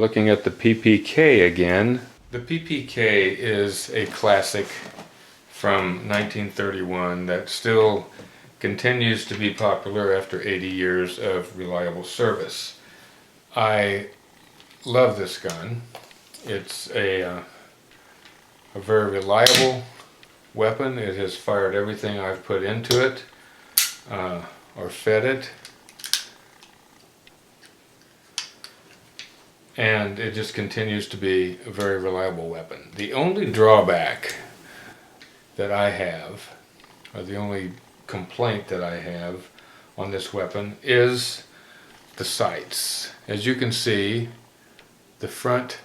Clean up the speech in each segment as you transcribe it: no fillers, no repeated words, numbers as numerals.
Looking at the PPK again. The PPK is a classic from 1931 that still continues to be popular after 80 years of reliable service. I love this gun. It's a very reliable weapon. It has fired everything I've put into it or fed it, and it just continues to be a very reliable weapon. The only drawback that I have, or the only complaint that I have on this weapon, is the sights. As you can see, the front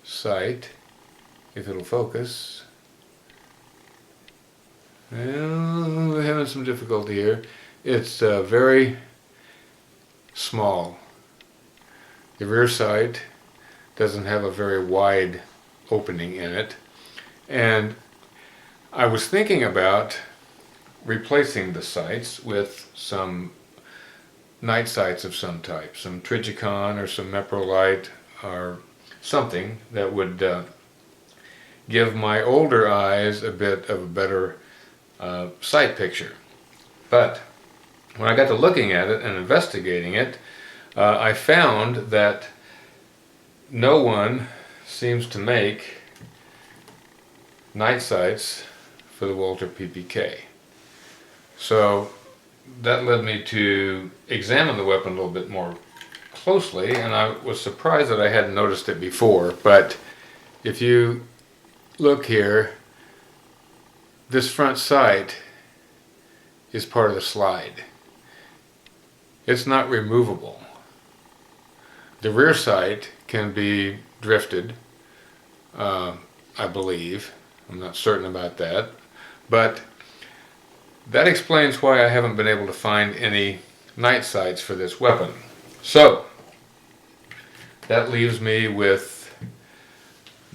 sight, if it'll focus, well, we're having some difficulty here. It's very small. The rear sight doesn't have a very wide opening in it, and I was thinking about replacing the sights with some night sights of some type, some Trigicon or some Meprolite or something that would give my older eyes a bit of a better sight picture. But when I got to looking at it and investigating it, I found that no one seems to make night sights for the Walther PPK. So that led me to examine the weapon a little bit more closely, and I was surprised that I hadn't noticed it before. But if you look here, this front sight is part of the slide. It's not removable. The rear sight can be drifted, I believe. I'm not certain about that, but that explains why I haven't been able to find any night sights for this weapon. So that leaves me with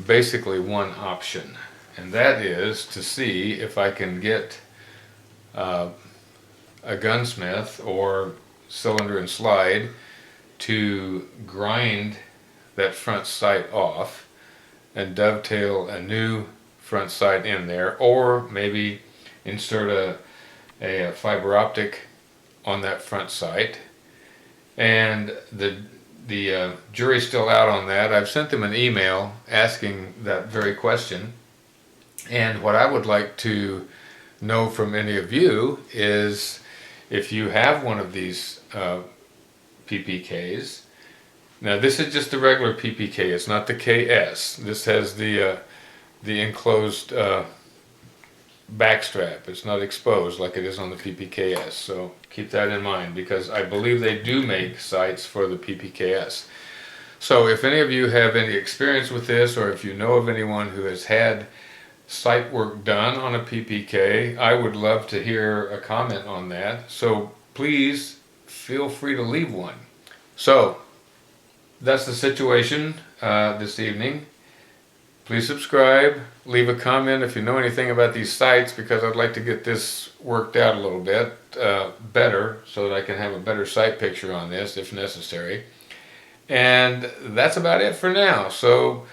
basically one option, and that is to see if I can get a gunsmith or cylinder and slide to grind that front sight off and dovetail a new front sight in there, or maybe insert a fiber optic on that front sight. And the jury's still out on that. I've sent them an email asking that very question, and what I would like to know from any of you is if you have one of these PPKs. Now this is just the regular PPK, it's not the KS. This has the enclosed backstrap. It's not exposed like it is on the PPKS, so keep that in mind, because I believe they do make sights for the PPKS. So if any of you have any experience with this, or if you know of anyone who has had sight work done on a PPK, I would love to hear a comment on that. So please feel free to leave one. So that's the situation this evening. Please subscribe, leave a comment if you know anything about these sights, because I'd like to get this worked out a little bit better so that I can have a better sight picture on this if necessary. And that's about it for now. So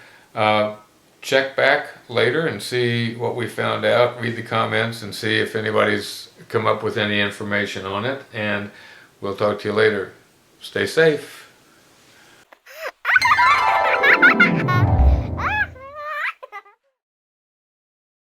check back later and see what we found out, read the comments and see if anybody's come up with any information on it, and we'll talk to you later. Stay safe.